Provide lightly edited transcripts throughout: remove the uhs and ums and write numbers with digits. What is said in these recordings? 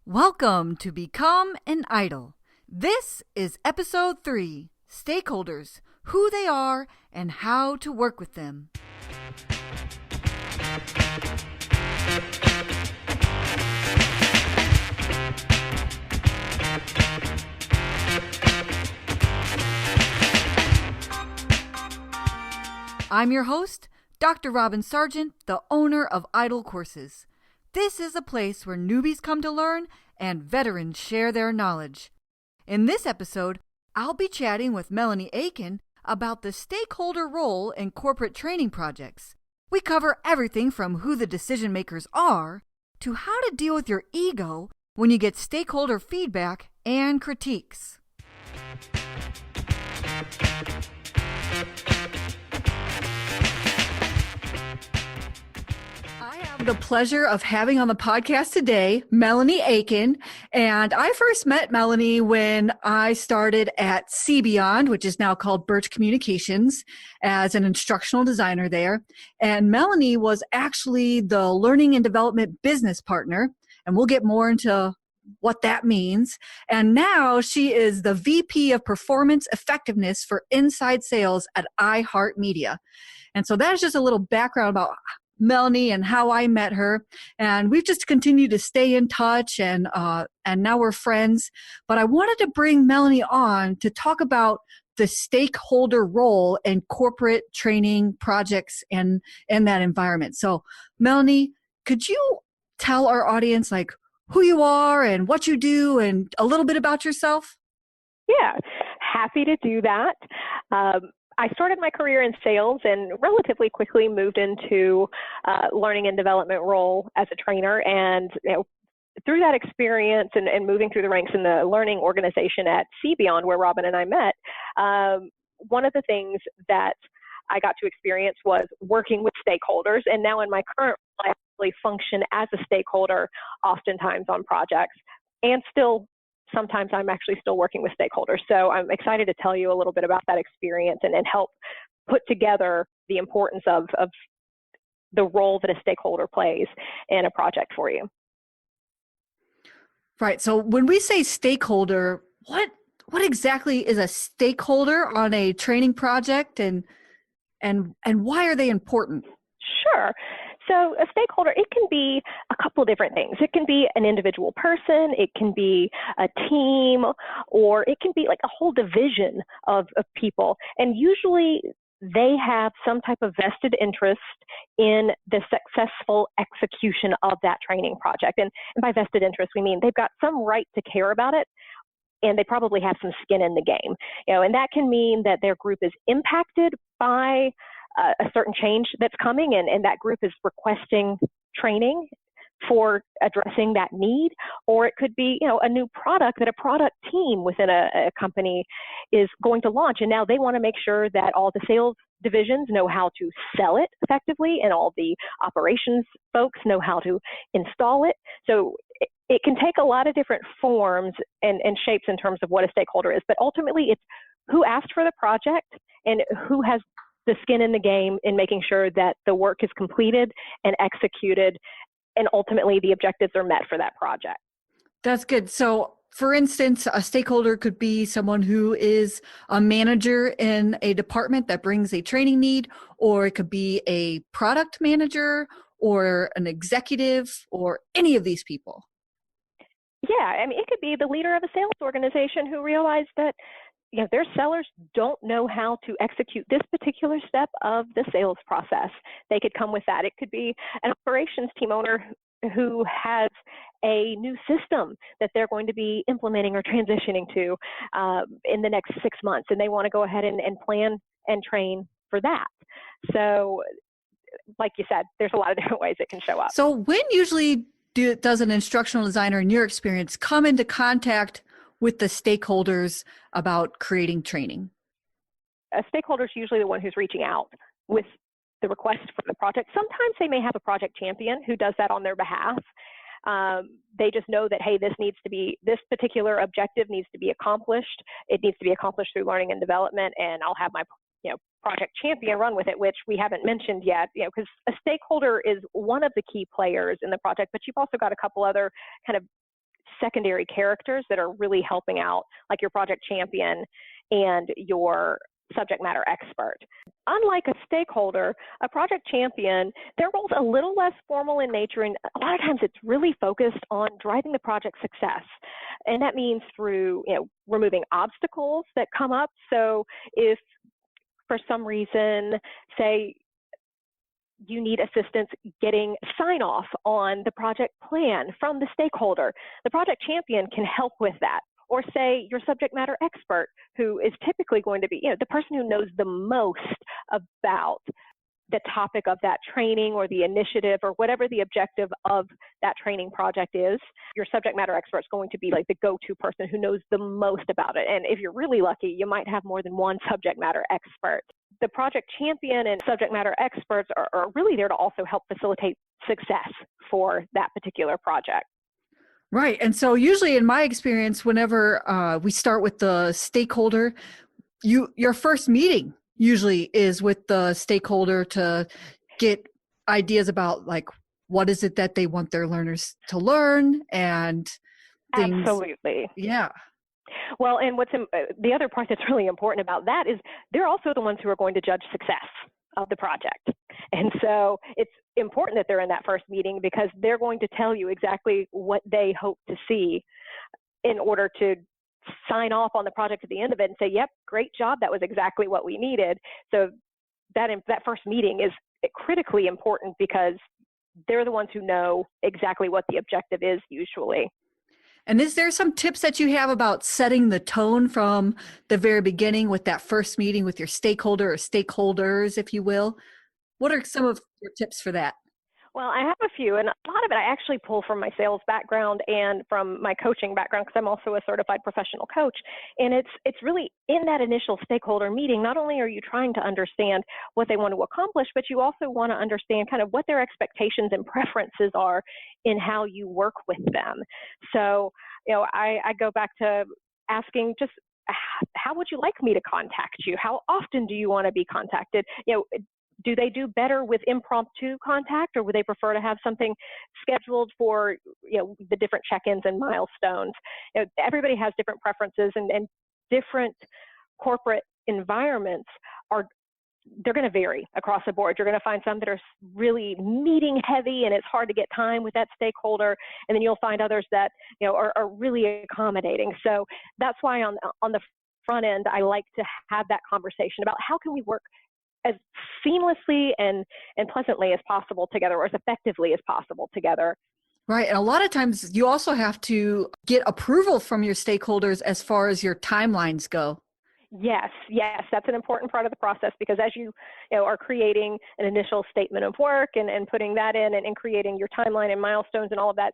Welcome to Become an Idol. This is episode 3, Stakeholders, Who They Are and How to Work with Them. I'm your host, Dr. Robin Sargent, the owner of Idol Courses. This is a place where newbies come to learn and veterans share their knowledge. In this episode, I'll be chatting with Melanie Eakin about the stakeholder role in corporate training projects. We cover everything from who the decision makers are to how to deal with your ego when you get stakeholder feedback and critiques. The pleasure of having on the podcast today, Melanie Eakin. And I first met Melanie when I started at CBeyond, which is now called Birch Communications, as an instructional designer there. And Melanie was actually the learning and development business partner. And we'll get more into what that means. And now she is the VP of Performance Effectiveness for Inside Sales at iHeartMedia. And so that is just a little background about Melanie and how I met her, and we've just continued to stay in touch, and now we're friends. But I wanted to bring Melanie on to talk about the stakeholder role in corporate training projects and in that environment. So, Melanie, could you tell our audience who you are and what you do, and a little bit about yourself? Yeah, happy to do that. I started my career in sales and relatively quickly moved into learning and development role as a trainer. And through that experience and moving through the ranks in the learning organization at CBeyond, where Robin and I met, one of the things that I got to experience was working with stakeholders. And now in my current role, I actually function as a stakeholder oftentimes on projects, and still sometimes I'm actually still working with stakeholders. So I'm excited to tell you a little bit about that experience and help put together the importance of the role that a stakeholder plays in a project for you. Right. So when we say stakeholder, what exactly is a stakeholder on a training project, and why are they important? Sure. So a stakeholder, it can be a couple of different things. It can be an individual person, it can be a team, or it can be like a whole division of people. And usually they have some type of vested interest in the successful execution of that training project. And by vested interest, we mean they've got some right to care about it, and they probably have some skin in the game. And that can mean that their group is impacted by a certain change that's coming, and that group is requesting training for addressing that need. Or it could be, a new product that a product team within a company is going to launch, and now they want to make sure that all the sales divisions know how to sell it effectively, and all the operations folks know how to install it. So it can take a lot of different forms and shapes in terms of what a stakeholder is, but ultimately it's who asked for the project and who has the skin in the game in making sure that the work is completed and executed, and ultimately the objectives are met for that project. That's good. So, for instance, a stakeholder could be someone who is a manager in a department that brings a training need, or it could be a product manager or an executive, or any of these people. Yeah, it could be the leader of a sales organization who realized that their sellers don't know how to execute this particular step of the sales process. They could come with that. It could be an operations team owner who has a new system that they're going to be implementing or transitioning to in the next 6 months, and they want to go ahead and plan and train for that. So, like you said, there's a lot of different ways it can show up. So when usually does an instructional designer, in your experience, come into contact with the stakeholders about creating training? A stakeholder is usually the one who's reaching out with the request for the project. Sometimes they may have a project champion who does that on their behalf. They just know that, hey, this particular objective needs to be accomplished. It needs to be accomplished through learning and development, and I'll have my project champion run with it, which we haven't mentioned yet, because a stakeholder is one of the key players in the project, but you've also got a couple other kind of secondary characters that are really helping out, like your project champion and your subject matter expert. Unlike a stakeholder, a project champion, their role's a little less formal in nature, and a lot of times it's really focused on driving the project success. And that means through, removing obstacles that come up. So if for some reason, say, you need assistance getting sign-off on the project plan from the stakeholder, the project champion can help with that. Or say your subject matter expert, who is typically going to be, the person who knows the most about the topic of that training or the initiative or whatever the objective of that training project is. Your subject matter expert is going to be like the go-to person who knows the most about it. And if you're really lucky, you might have more than one subject matter expert. The project champion and subject matter experts are really there to also help facilitate success for that particular project. Right. And so usually in my experience, whenever we start with the stakeholder, your first meeting usually is with the stakeholder to get ideas about like, what is it that they want their learners to learn and things. Absolutely. Yeah. Well, and the other part that's really important about that is they're also the ones who are going to judge success of the project. And so it's important that they're in that first meeting because they're going to tell you exactly what they hope to see in order to sign off on the project at the end of it and say, yep, great job. That was exactly what we needed. So that first meeting is critically important because they're the ones who know exactly what the objective is usually. And is there some tips that you have about setting the tone from the very beginning with that first meeting with your stakeholder or stakeholders, if you will? What are some of your tips for that? Well, I have a few, and a lot of it I actually pull from my sales background and from my coaching background because I'm also a certified professional coach. And it's really in that initial stakeholder meeting, not only are you trying to understand what they want to accomplish, but you also want to understand kind of what their expectations and preferences are in how you work with them. So, I go back to asking just, how would you like me to contact you? How often do you want to be contacted? Do they do better with impromptu contact, or would they prefer to have something scheduled for, the different check-ins and milestones? Everybody has different preferences, and different corporate environments they're going to vary across the board. You're going to find some that are really meeting heavy and it's hard to get time with that stakeholder. And then you'll find others that, are really accommodating. So that's why on the front end, I like to have that conversation about how can we work as seamlessly and pleasantly as possible together, or as effectively as possible together. Right. And a lot of times you also have to get approval from your stakeholders as far as your timelines go. Yes, that's an important part of the process because as you are creating an initial statement of work and putting that in and creating your timeline and milestones and all of that,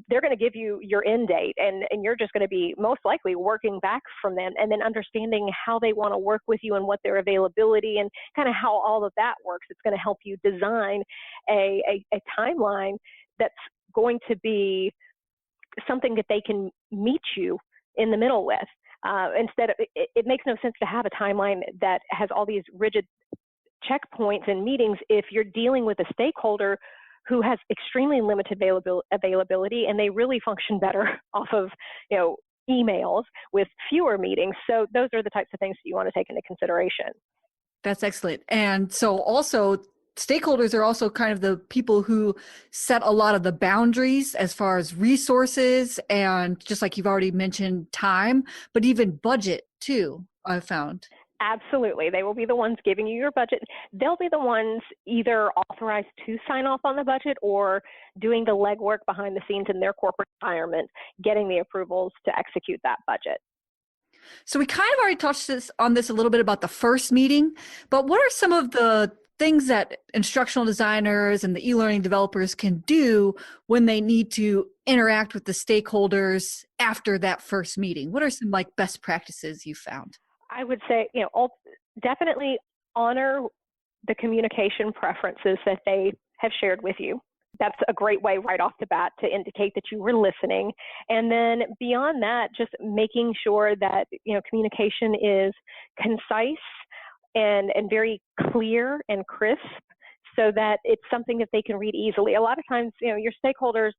they're going to give you your end date and you're just going to be most likely working back from them and then understanding how they want to work with you and what their availability and kind of how all of that works. It's going to help you design a timeline that's going to be something that they can meet you in the middle with. Instead of, it makes no sense to have a timeline that has all these rigid checkpoints and meetings if you're dealing with a stakeholder who has extremely limited availability and they really function better off of, emails with fewer meetings. So those are the types of things that you want to take into consideration. That's excellent. And so also stakeholders are also kind of the people who set a lot of the boundaries as far as resources and just like you've already mentioned, time, but even budget too, I've found. Absolutely. They will be the ones giving you your budget. They'll be the ones either authorized to sign off on the budget or doing the legwork behind the scenes in their corporate environment, getting the approvals to execute that budget. So we kind of already touched on this a little bit about the first meeting, but what are some of the things that instructional designers and the e-learning developers can do when they need to interact with the stakeholders after that first meeting? What are some best practices you found? I would say, definitely honor the communication preferences that they have shared with you. That's a great way right off the bat to indicate that you were listening. And then beyond that, just making sure that, communication is concise and very clear and crisp so that it's something that they can read easily. A lot of times, your stakeholders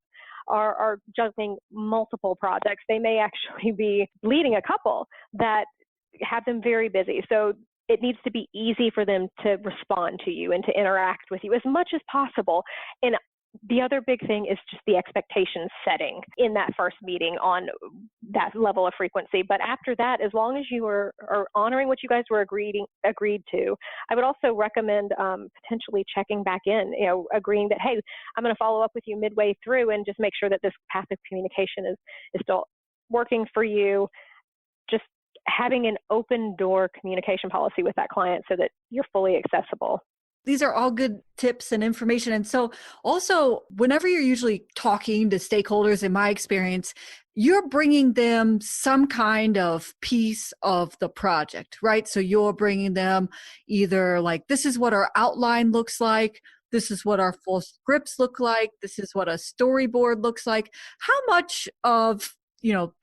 are juggling multiple projects. They may actually be leading a couple that have them very busy. So it needs to be easy for them to respond to you and to interact with you as much as possible. And the other big thing is just the expectation setting in that first meeting on that level of frequency. But after that, as long as you are honoring what you guys were agreed to, I would also recommend potentially checking back in, agreeing that, hey, I'm going to follow up with you midway through and just make sure that this path of communication is still working for you. Just having an open door communication policy with that client so that you're fully accessible. These are all good tips and information. And so also, whenever you're usually talking to stakeholders, in my experience, you're bringing them some kind of piece of the project, right? So you're bringing them either like, this is what our outline looks like. This is what our full scripts look like. This is what a storyboard looks like. How much of,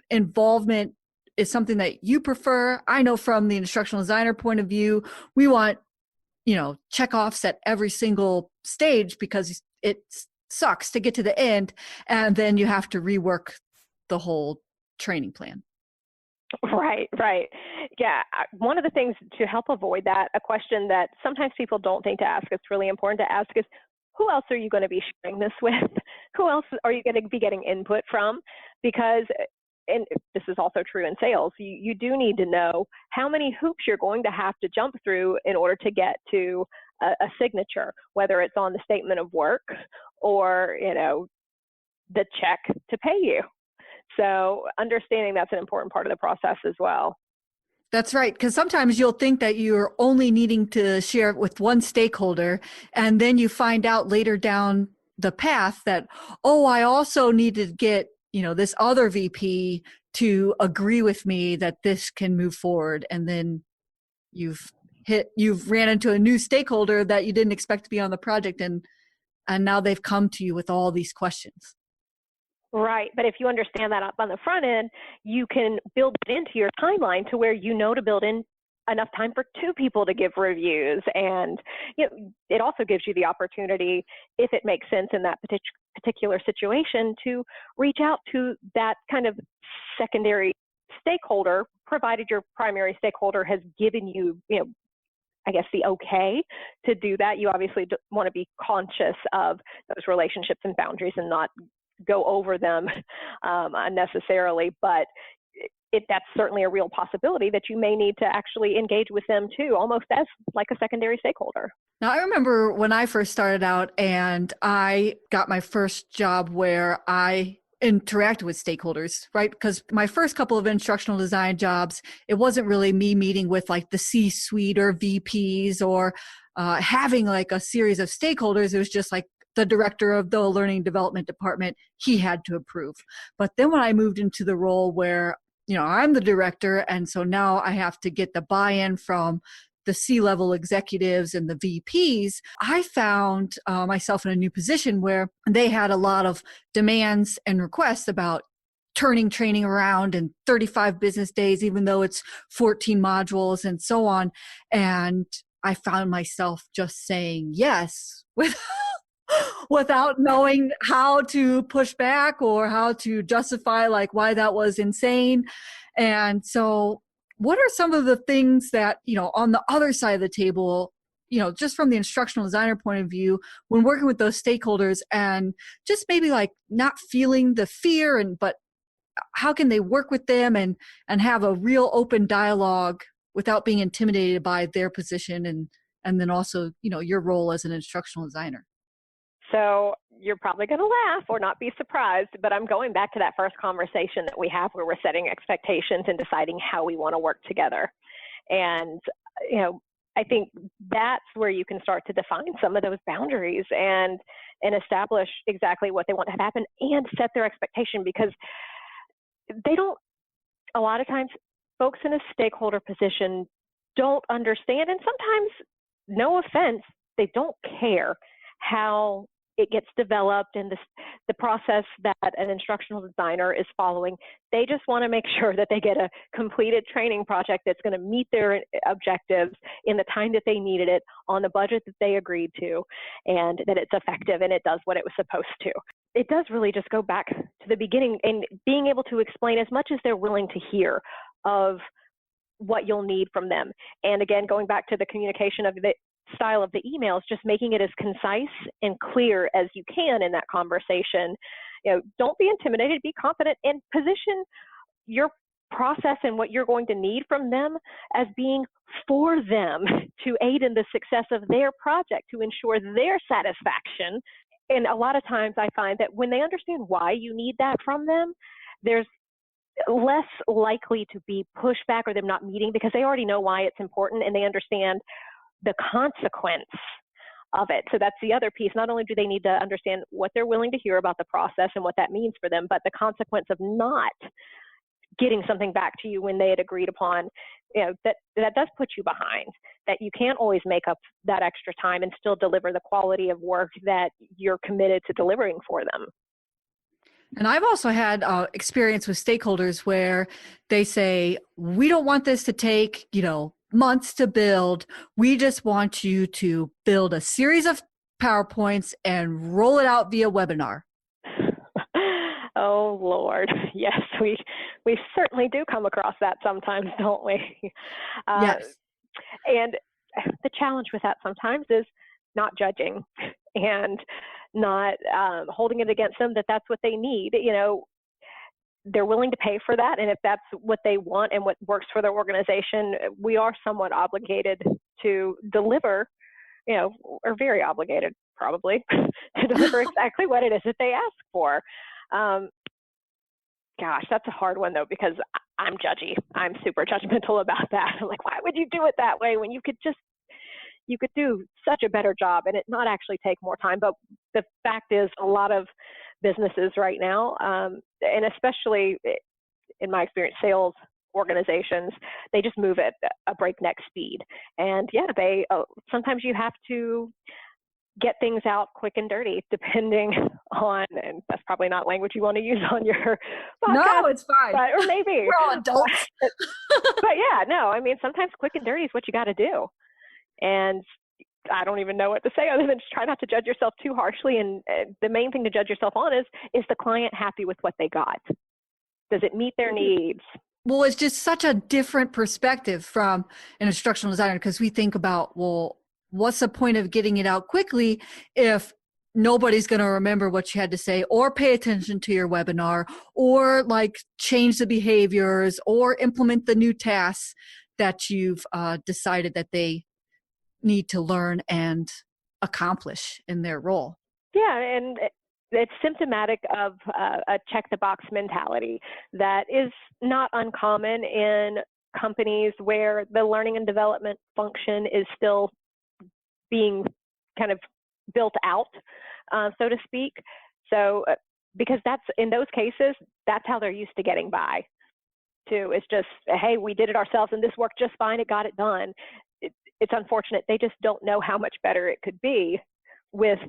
involvement is something that you prefer? I know from the instructional designer point of view, we want check-offs at every single stage because it sucks to get to the end and then you have to rework the whole training plan. Right. Yeah. One of the things to help avoid that, a question that sometimes people don't think to ask, it's really important to ask is, who else are you going to be sharing this with? Who else are you going to be getting input from? Because, and this is also true in sales, you do need to know how many hoops you're going to have to jump through in order to get to a signature, whether it's on the statement of work or, the check to pay you. So understanding that's an important part of the process as well. That's right. Because sometimes you'll think that you're only needing to share it with one stakeholder, and then you find out later down the path that, I also need to get this other VP to agree with me that this can move forward. And then you've ran into a new stakeholder that you didn't expect to be on the project. And now they've come to you with all these questions. Right. But if you understand that up on the front end, you can build it into your timeline to where to build in enough time for two people to give reviews. And it also gives you the opportunity, if it makes sense in that particular situation, to reach out to that kind of secondary stakeholder, provided your primary stakeholder has given you, I guess, the okay to do that. You obviously want to be conscious of those relationships and boundaries and not go over them unnecessarily, but that's certainly a real possibility that you may need to actually engage with them too, almost as like a secondary stakeholder. Now, I remember when I first started out and I got my first job where I interacted with stakeholders, right? Because my first couple of instructional design jobs, it wasn't really me meeting with like the C-suite or VPs or having like a series of stakeholders. It was just like the director of the learning development department, he had to approve. But then when I moved into the role where I'm the director, and so now I have to get the buy-in from the C-level executives and the VPs, I found myself in a new position where they had a lot of demands and requests about turning training around in 35 business days, even though it's 14 modules and so on. And I found myself just saying yes without knowing how to push back or how to justify like why that was insane. And so what are some of the things that, on the other side of the table, just from the instructional designer point of view, when working with those stakeholders and just maybe like not feeling the fear but how can they work with them and have a real open dialogue without being intimidated by their position and then also, your role as an instructional designer? So you're probably going to laugh or not be surprised, but I'm going back to that first conversation that we have where we're setting expectations and deciding how we want to work together. And, I think that's where you can start to define some of those boundaries and establish exactly what they want to have happen and set their expectation, because a lot of times folks in a stakeholder position don't understand, and sometimes, no offense, they don't care how it gets developed and the process that an instructional designer is following. They just want to make sure that they get a completed training project that's going to meet their objectives in the time that they needed it, on the budget that they agreed to, and that it's effective and it does what it was supposed to. it does really just go back to the beginning and being able to explain as much as they're willing to hear of what you'll need from them. And again, going back to the communication of the style of the emails, just making it as concise and clear as you can in that conversation. Don't be intimidated, be confident, and position your process and what you're going to need from them as being for them to aid in the success of their project, to ensure their satisfaction. And a lot of times I find that when they understand why you need that from them, there's less likely to be pushback or them not meeting, because they already know why it's important and they understand the consequence of it. So that's the other piece. Not only do they need to understand what they're willing to hear about the process and what that means for them, but the consequence of not getting something back to you when they had agreed upon, that does put you behind, that you can't always make up that extra time and still deliver the quality of work that you're committed to delivering for them. And I've also had experience with stakeholders where they say, we don't want this to take, months to build. We just want you to build a series of PowerPoints and roll it out via webinar. Oh, Lord. Yes, we certainly do come across that sometimes, don't we? Yes. And the challenge with that sometimes is not judging and not holding it against them that that's what they need. They're willing to pay for that. And if that's what they want and what works for their organization, we are somewhat obligated to deliver, or very obligated probably to deliver exactly what it is that they ask for. Gosh, that's a hard one though, because I'm judgy. I'm super judgmental about that. I'm like, why would you do it that way when you could do such a better job and it not actually take more time? But the fact is, a lot of businesses right now, and especially in my experience, sales organizations, they just move at a breakneck speed. And yeah, sometimes you have to get things out quick and dirty, depending on, and that's probably not language you want to use on your podcast. No, it's fine. Or maybe. We're all adults. But yeah, no, I mean, sometimes quick and dirty is what you got to do. And I don't even know what to say other than just try not to judge yourself too harshly. And the main thing to judge yourself on is the client happy with what they got? Does it meet their needs? Well, it's just such a different perspective from an instructional designer, because we think about, well, what's the point of getting it out quickly if nobody's going to remember what you had to say or pay attention to your webinar or like change the behaviors or implement the new tasks that you've decided that they need to learn and accomplish in their role. Yeah, and it's symptomatic of a check-the-box mentality that is not uncommon in companies where the learning and development function is still being kind of built out, so to speak. So, because that's, in those cases, that's how they're used to getting by, too. It's just, hey, we did it ourselves and this worked just fine, it got it done. It's unfortunate. They just don't know how much better it could be with,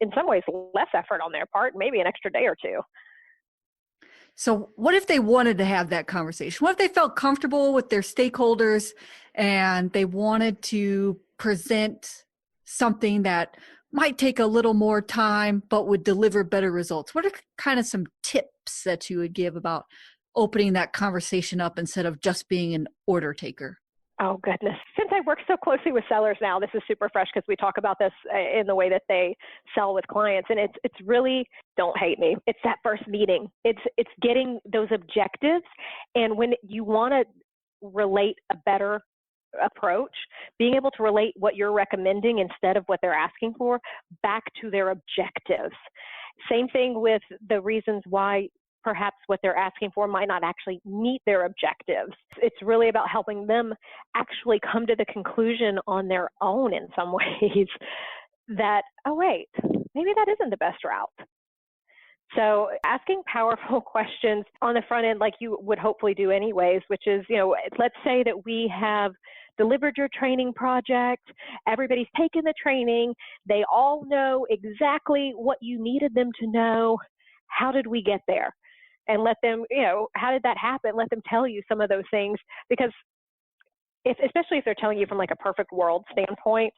in some ways, less effort on their part, maybe an extra day or two. So what if they wanted to have that conversation? What if they felt comfortable with their stakeholders and they wanted to present something that might take a little more time but would deliver better results? What are kind of some tips that you would give about opening that conversation up instead of just being an order taker? Oh, goodness. Since I work so closely with sellers now, this is super fresh because we talk about this in the way that they sell with clients. And it's really, don't hate me, it's that first meeting. It's getting those objectives. And when you want to relate a better approach, being able to relate what you're recommending instead of what they're asking for back to their objectives. Same thing with the reasons why perhaps what they're asking for might not actually meet their objectives. It's really about helping them actually come to the conclusion on their own in some ways that, oh, wait, maybe that isn't the best route. So asking powerful questions on the front end, like you would hopefully do anyways, which is, let's say that we have delivered your training project, everybody's taken the training, they all know exactly what you needed them to know. How did we get there? And let them, how did that happen? Let them tell you some of those things, because especially if they're telling you from like a perfect world standpoint,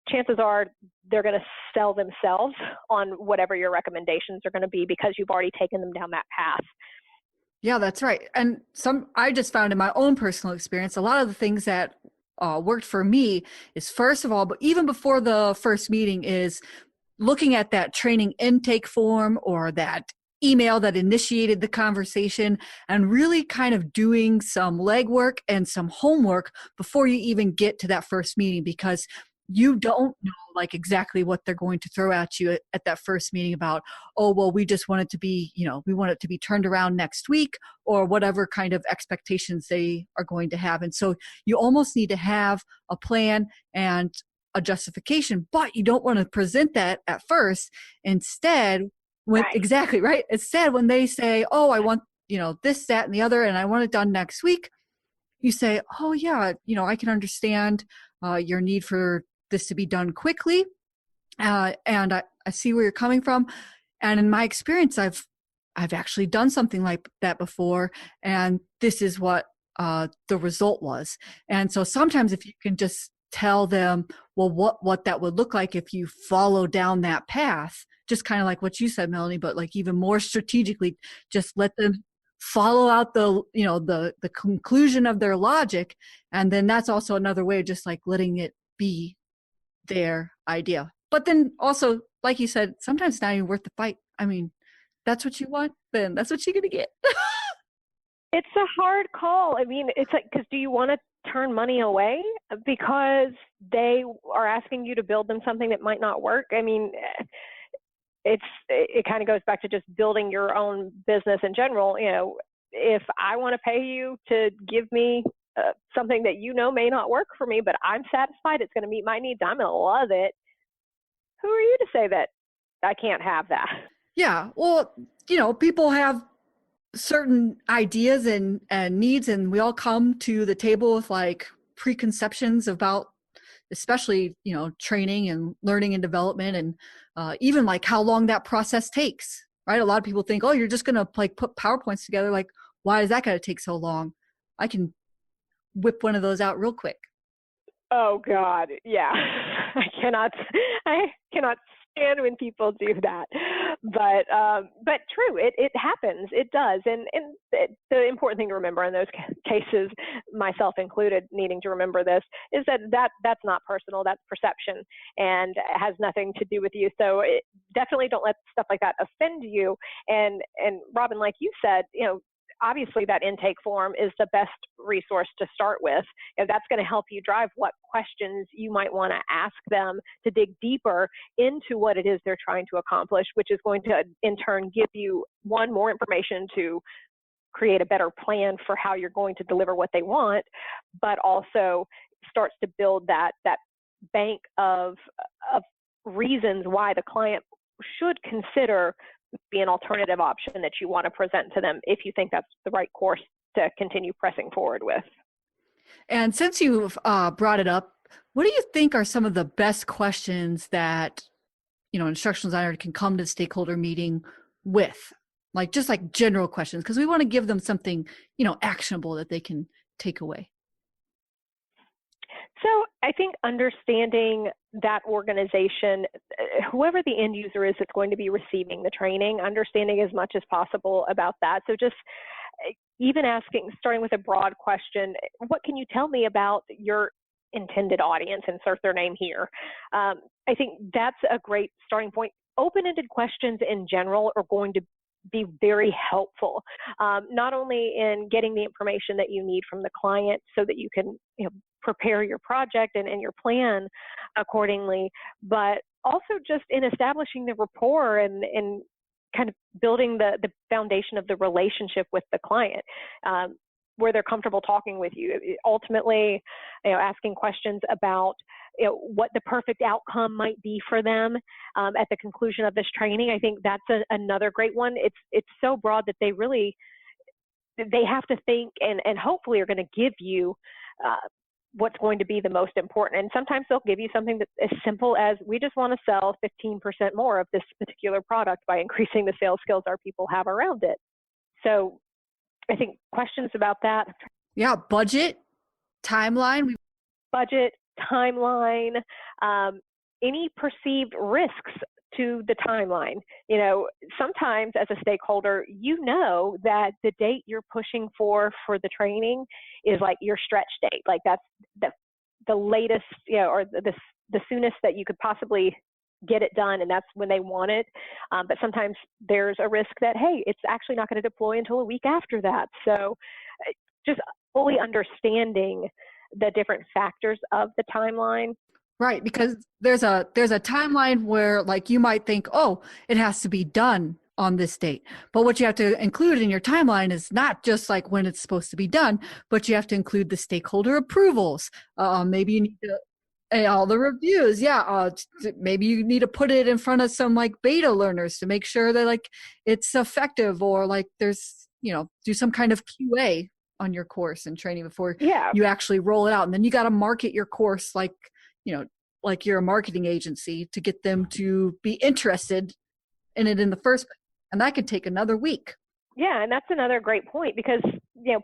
chances are they're going to sell themselves on whatever your recommendations are going to be because you've already taken them down that path. Yeah, that's right. And I just found in my own personal experience, a lot of the things that worked for me is, first of all, but even before the first meeting, is looking at that training intake form or that email that initiated the conversation, and really kind of doing some legwork and some homework before you even get to that first meeting, because you don't know like exactly what they're going to throw at you at that first meeting about, oh, well, we just want it to be, we want it to be turned around next week, or whatever kind of expectations they are going to have. And so you almost need to have a plan and a justification, but you don't want to present that at first. Instead, Right. exactly right. Instead, when they say, oh, I want, this, that, and the other, and I want it done next week, you say, oh yeah, I can understand your need for this to be done quickly. And I see where you're coming from. And in my experience, I've actually done something like that before. And this is what the result was. And so sometimes if you can just tell them, well, what that would look like if you follow down that path, just kind of like what you said, Melanie, but like even more strategically, just let them follow out the conclusion of their logic. And then that's also another way of just like letting it be their idea. But then also, like you said, sometimes it's not even worth the fight. I mean, that's what you want, then that's what you're going to get. It's a hard call. I mean, it's like, because do you want to turn money away because they are asking you to build them something that might not work? I mean, it kind of goes back to just building your own business in general. If I want to pay you to give me something that may not work for me, but I'm satisfied it's going to meet my needs, I'm going to love it. Who are you to say that I can't have that? Yeah. Well, people have certain ideas and needs, and we all come to the table with like preconceptions about, especially training and learning and development, and even like how long that process takes, right? A lot of people think, oh, you're just gonna like put PowerPoints together. Like, why is that gonna take so long? I can whip one of those out real quick. Oh God, yeah. I cannot stand when people do that. But true, it happens. It does. And the important thing to remember in those cases, myself included, needing to remember this, is that's not personal. That's perception, and it has nothing to do with you. So definitely don't let stuff like that offend you. And Robin, like you said, obviously that intake form is the best resource to start with. That's going to help you drive what questions you might want to ask them to dig deeper into what it is they're trying to accomplish, which is going to in turn give you more information to create a better plan for how you're going to deliver what they want, but also starts to build that bank of reasons why the client should consider be an alternative option that you want to present to them if you think that's the right course to continue pressing forward with. And since you've brought it up, what do you think are some of the best questions that an instructional designer can come to the stakeholder meeting with? Like just like general questions, because we want to give them something actionable that they can take away. So I think understanding that organization, whoever the end user is that's going to be receiving the training, understanding as much as possible about that. So just even starting with a broad question, what can you tell me about your intended audience? Insert their name here. I think that's a great starting point. Open-ended questions in general are going to be very helpful, not only in getting the information that you need from the client so that you can prepare your project and your plan accordingly, but also just in establishing the rapport and kind of building the foundation of the relationship with the client, where they're comfortable talking with you. Ultimately, asking questions about what the perfect outcome might be for them at the conclusion of this training. I think that's another great one. It's so broad that they have to think and hopefully are going to give you what's going to be the most important. And sometimes they'll give you something that's as simple as, we just want to sell 15% more of this particular product by increasing the sales skills our people have around it. So I think questions about that. Yeah, budget, timeline. Budget, timeline, any perceived risks to the timeline. Sometimes as a stakeholder, that the date you're pushing for the training is like your stretch date. Like that's the latest, or the soonest that you could possibly get it done, and that's when they want it. But sometimes there's a risk that, hey, it's actually not going to deploy until a week after that. So just fully understanding the different factors of the timeline. Right, because there's a timeline where like you might think, oh, it has to be done on this date. But what you have to include in your timeline is not just like when it's supposed to be done, but you have to include the stakeholder approvals. Maybe you need to all the reviews. Yeah. Maybe you need to put it in front of some like beta learners to make sure that like it's effective, or like there's, do some kind of QA on your course and training before you actually roll it out. And then you got to market your course like you're a marketing agency to get them to be interested in it in the first place. And that could take another week. Yeah, and that's another great point, because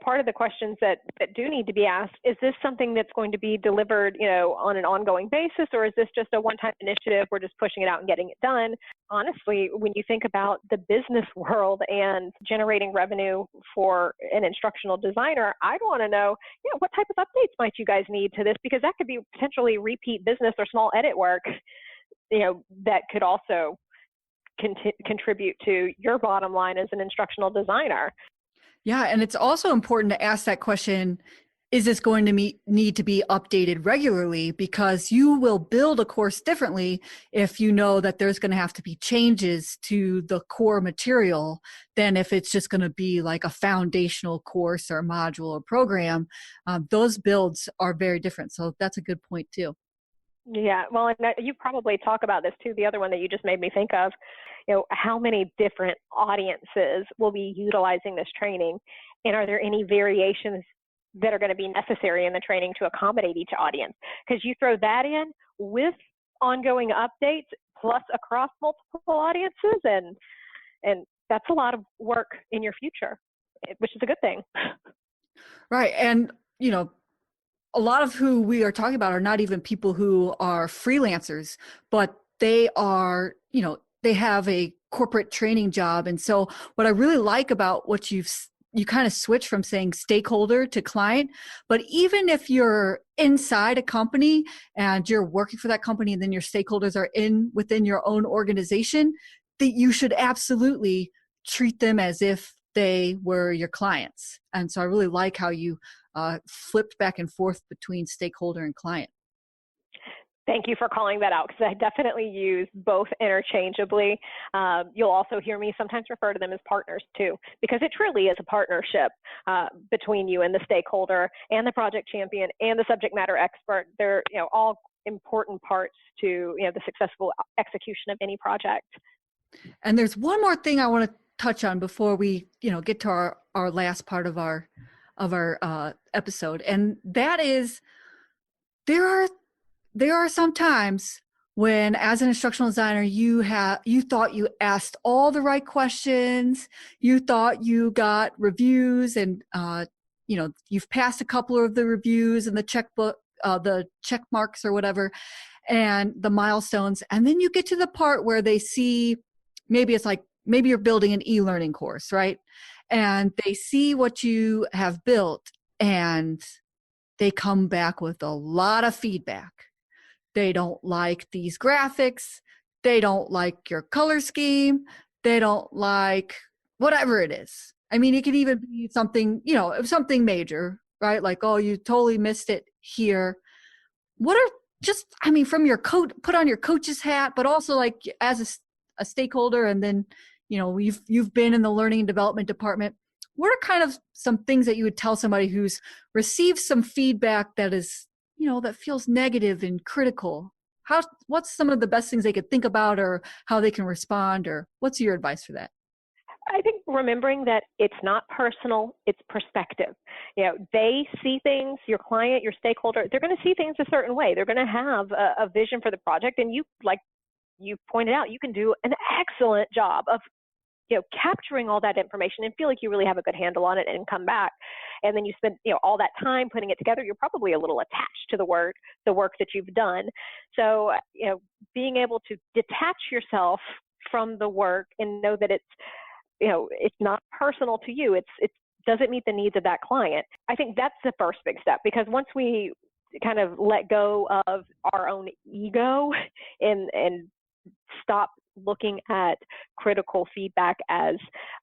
part of the questions that do need to be asked, is this something that's going to be delivered on an ongoing basis, or is this just a one-time initiative, we're just pushing it out and getting it done? Honestly, when you think about the business world and generating revenue for an instructional designer, I'd want to know, what type of updates might you guys need to this, because that could be potentially repeat business or small edit work that could also contribute to your bottom line as an instructional designer. Yeah, and it's also important to ask that question, is this going to need to be updated regularly? Because you will build a course differently if you know that there's going to have to be changes to the core material than if it's just going to be like a foundational course or module or program. Those builds are very different. So that's a good point too. Yeah, well, and you probably talk about this too, the other one that you just made me think of, how many different audiences will be utilizing this training, and are there any variations that are going to be necessary in the training to accommodate each audience? Because you throw that in with ongoing updates plus across multiple audiences, and that's a lot of work in your future, which is a good thing. Right, and a lot of who we are talking about are not even people who are freelancers, but they are, they have a corporate training job. And so what I really like about what you kind of switch from saying stakeholder to client, but even if you're inside a company and you're working for that company and then your stakeholders are within your own organization, that you should absolutely treat them as if they were your clients. And so I really like how you flipped back and forth between stakeholder and client. Thank you for calling that out, because I definitely use both interchangeably. You'll also hear me sometimes refer to them as partners too, because it truly is a partnership between you and the stakeholder and the project champion and the subject matter expert. They're all important parts to the successful execution of any project. And there's one more thing I want to touch on before we get to our last part of our episode, and that is there are some times when, as an instructional designer, you thought you asked all the right questions, you thought you got reviews, and you've passed a couple of the reviews and the the check marks or whatever, and the milestones, and then you get to the part where they see maybe you're building an e-learning course, right? And they see what you have built and they come back with a lot of feedback. They don't like these graphics. They don't like your color scheme. They don't like whatever it is. I mean, it could even be something, something major, right? Like, oh, you totally missed it here. What are from your put on your coach's hat, but also like as a stakeholder, and then you've been in the learning and development department. What are kind of some things that you would tell somebody who's received some feedback that is, that feels negative and critical? What's some of the best things they could think about, or how they can respond, or what's your advice for that? I think remembering that it's not personal, it's perspective. They see things, your client, your stakeholder, they're going to see things a certain way. They're going to have a vision for the project, and you pointed out, you can do an excellent job of capturing all that information and feel like you really have a good handle on it and come back. and then you spend, all that time putting it together, you're probably a little attached to the work that you've done. So, being able to detach yourself from the work and know that it's not personal to you. It doesn't meet the needs of that client. I think that's the first big step, because once we kind of let go of our own ego and stop looking at critical feedback as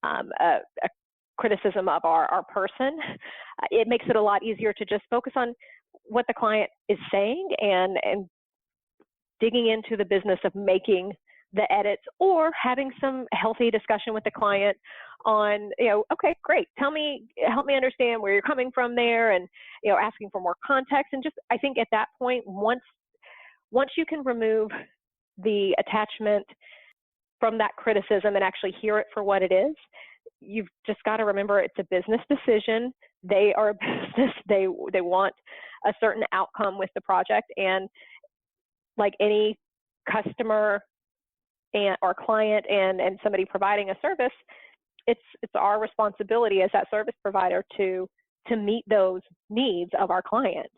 a criticism of our person, it makes it a lot easier to just focus on what the client is saying and digging into the business of making the edits, or having some healthy discussion with the client on, okay, great, help me understand where you're coming from there, and, asking for more context. And just, I think at that point, once you can remove the attachment from that criticism and actually hear it for what it is, you've just got to remember it's a business decision. They are a business. They want a certain outcome with the project, and like any customer and our client and somebody providing a service, it's our responsibility as that service provider to meet those needs of our client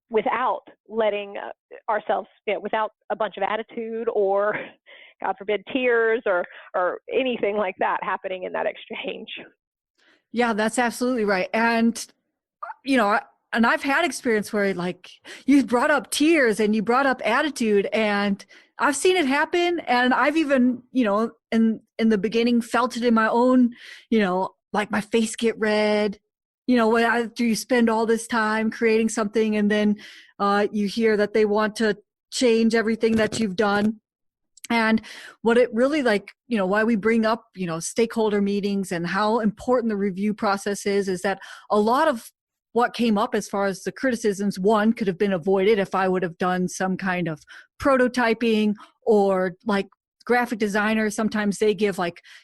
without letting ourselves, without a bunch of attitude or, God forbid, tears or anything like that happening in that exchange. Yeah, that's absolutely right. And, and I've had experience where like you brought up tears and you brought up attitude, and I've seen it happen. And I've even, in the beginning felt it in my own, like my face get red, when after you spend all this time creating something, and then you hear that they want to change everything that you've done. And what it really why we bring up, stakeholder meetings and how important the review process is that a lot of what came up as far as the criticisms, one, could have been avoided if I would have done some kind of prototyping, or like graphic designers, sometimes they give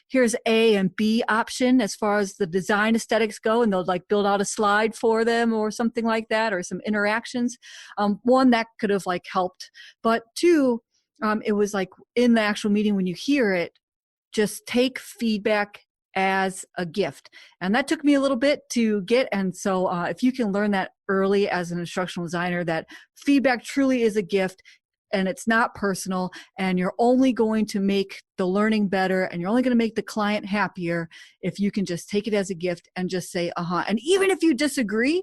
here's A and B option as far as the design aesthetics go, and they'll build out a slide for them or something like that, or some interactions. One, that could have helped, but two, it was in the actual meeting when you hear it, just take feedback as a gift. And that took me a little bit to get. And so if you can learn that early as an instructional designer, that feedback truly is a gift and it's not personal, and you're only going to make the learning better, and you're only going to make the client happier if you can just take it as a gift and just say, And even if you disagree,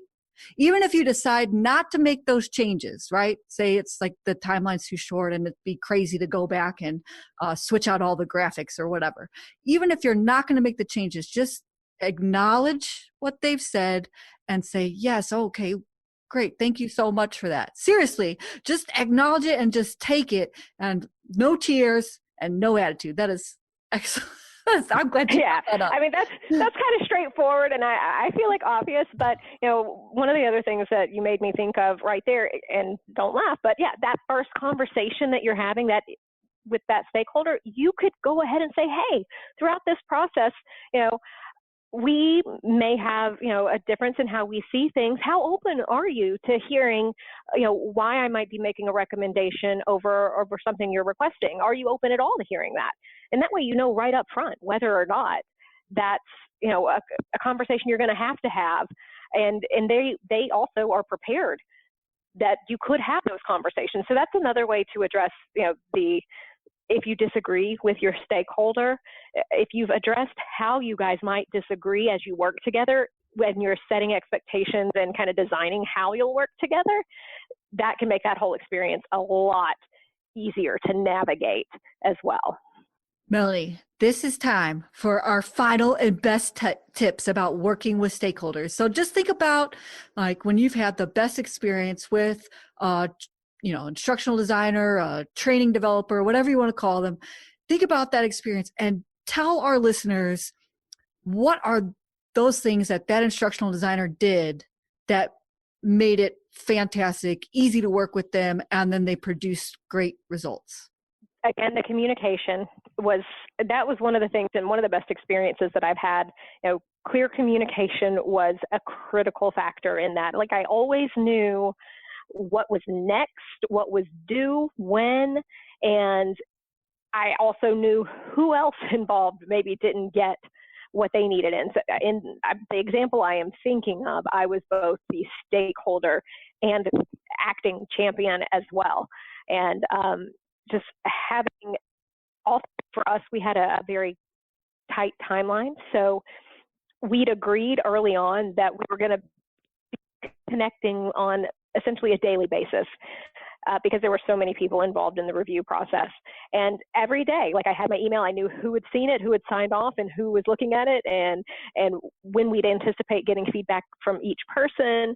even if you decide not to make those changes, right? Say it's the timeline's too short and it'd be crazy to go back and switch out all the graphics or whatever. Even if you're not going to make the changes, just acknowledge what they've said and say, yes, okay, great. Thank you so much for that. Seriously, just acknowledge it and just take it, and no tears and no attitude. That is excellent. I'm glad you brought that up. I mean, that's kind of straightforward, and I feel obvious, but one of the other things that you made me think of right there, and don't laugh, but that first conversation that you're having with that stakeholder, you could go ahead and say, hey, throughout this process, we may have, a difference in how we see things. How open are you to hearing, why I might be making a recommendation over something you're requesting? Are you open at all to hearing that? And that way, right up front, whether or not that's, a conversation you're going to have. And they also are prepared that you could have those conversations. So that's another way to address, if you disagree with your stakeholder, if you've addressed how you guys might disagree as you work together, when you're setting expectations and kind of designing how you'll work together, that can make that whole experience a lot easier to navigate as well. Melanie, this is time for our final and best tips about working with stakeholders. So just think about when you've had the best experience with instructional designer, a training developer, whatever you want to call them. Think about that experience and tell our listeners, what are those things that instructional designer did that made it fantastic, easy to work with them, and then they produced great results? Again, the communication was one of the things, and one of the best experiences that I've had. Clear communication was a critical factor in that. I always knew what was next, what was due, when, and I also knew who else involved maybe didn't get what they needed. And so in the example I am thinking of, I was both the stakeholder and acting champion as well. And just having all, for us, we had a very tight timeline. So we'd agreed early on that we were going to be connecting on essentially a daily basis. Because there were so many people involved in the review process. And every day, like I had my email, I knew who had seen it, who had signed off, and who was looking at it, and when we'd anticipate getting feedback from each person.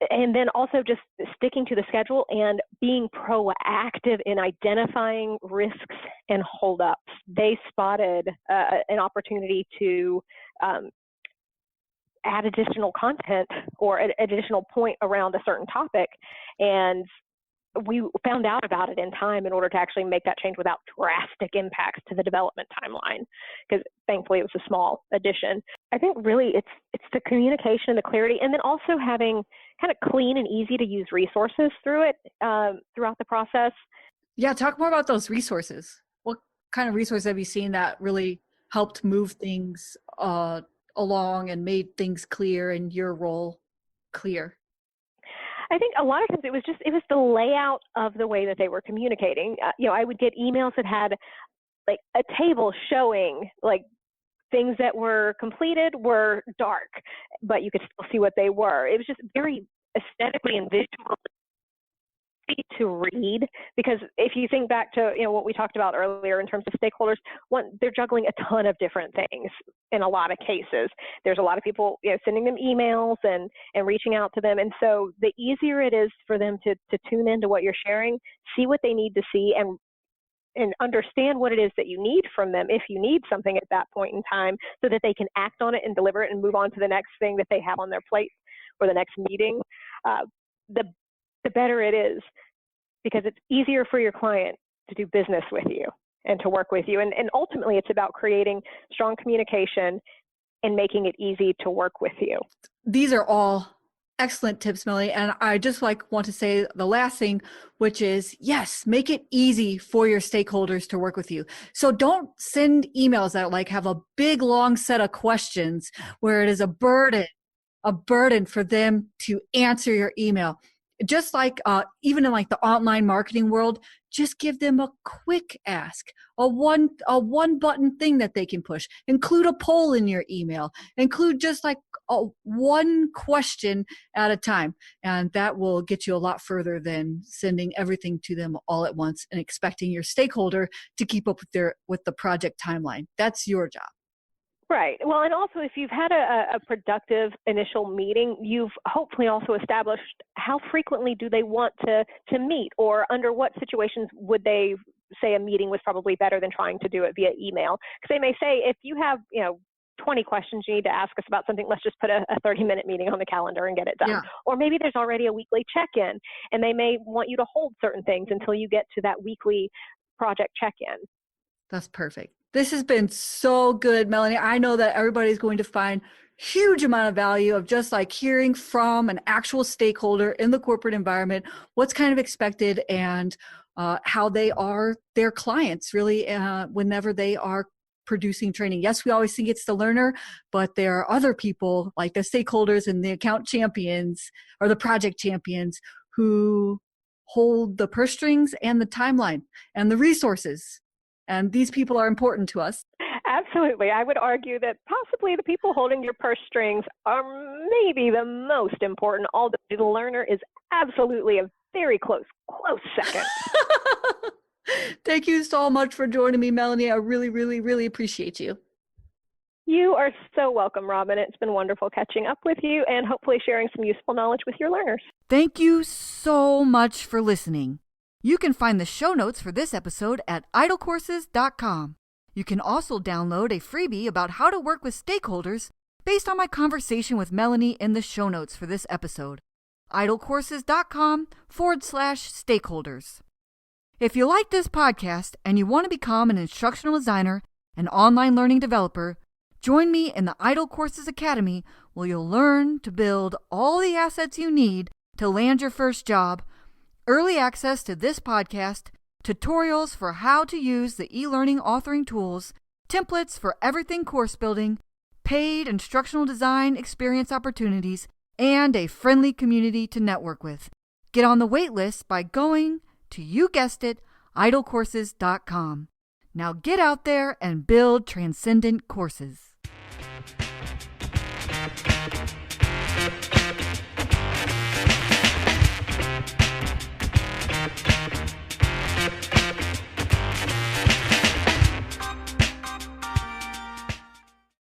And then also just sticking to the schedule and being proactive in identifying risks and holdups. They spotted an opportunity to add additional content or an additional point around a certain topic. And we found out about it in time in order to actually make that change without drastic impacts to the development timeline, because thankfully it was a small addition. I think really it's the communication and the clarity, and then also having kind of clean and easy to use resources through it throughout the process. Yeah, talk more about those resources. What kind of resources have you seen that really helped move things along and made things clear and your role clear? I think a lot of times it was the layout of the way that they were communicating. I would get emails that had like a table showing like things that were completed were dark, but you could still see what they were. It was just very aesthetically and visually to read, because if you think back to what we talked about earlier in terms of stakeholders, they're juggling a ton of different things in a lot of cases. There's a lot of people sending them emails and reaching out to them, and so the easier it is for them to tune into what you're sharing, see what they need to see, and understand what it is that you need from them if you need something at that point in time, so that they can act on it and deliver it and move on to the next thing that they have on their plate or the next meeting. The better it is, because it's easier for your client to do business with you and to work with you. And ultimately, it's about creating strong communication and making it easy to work with you. These are all excellent tips, Melanie. And I just want to say the last thing, which is, yes, make it easy for your stakeholders to work with you. So don't send emails that have a big, long set of questions where it is a burden for them to answer your email. Just even in the online marketing world, just give them a quick ask, a one button thing that they can push. Include a poll in your email. Include just one question at a time, and that will get you a lot further than sending everything to them all at once and expecting your stakeholder to keep up with the project timeline. That's your job. Right. Well, and also if you've had a productive initial meeting, you've hopefully also established how frequently do they want to meet, or under what situations would they say a meeting was probably better than trying to do it via email. Because they may say, if you have 20 questions you need to ask us about something, let's just put a 30-minute meeting on the calendar and get it done. Yeah. Or maybe there's already a weekly check-in, and they may want you to hold certain things until you get to that weekly project check-in. That's perfect. This has been so good, Melanie. I know that everybody's going to find huge amount of value of just hearing from an actual stakeholder in the corporate environment, what's kind of expected, and how they are their clients really whenever they are producing training. Yes, we always think it's the learner, but there are other people like the stakeholders and the account champions or the project champions who hold the purse strings and the timeline and the resources. And these people are important to us. Absolutely. I would argue that possibly the people holding your purse strings are maybe the most important, although the learner is absolutely a very close second. Thank you so much for joining me, Melanie. I really, really, really appreciate you. You are so welcome, Robin. It's been wonderful catching up with you and hopefully sharing some useful knowledge with your learners. Thank you so much for listening. You can find the show notes for this episode at idlecourses.com. You can also download a freebie about how to work with stakeholders based on my conversation with Melanie in the show notes for this episode. idlecourses.com/stakeholders. If you like this podcast and you want to become an instructional designer and online learning developer, join me in the Idle Courses Academy, where you'll learn to build all the assets you need to land your first job, early access to this podcast, tutorials for how to use the e-learning authoring tools, templates for everything course building, paid instructional design experience opportunities, and a friendly community to network with. Get on the wait list by going to, you guessed it, idlecourses.com. Now get out there and build transcendent courses.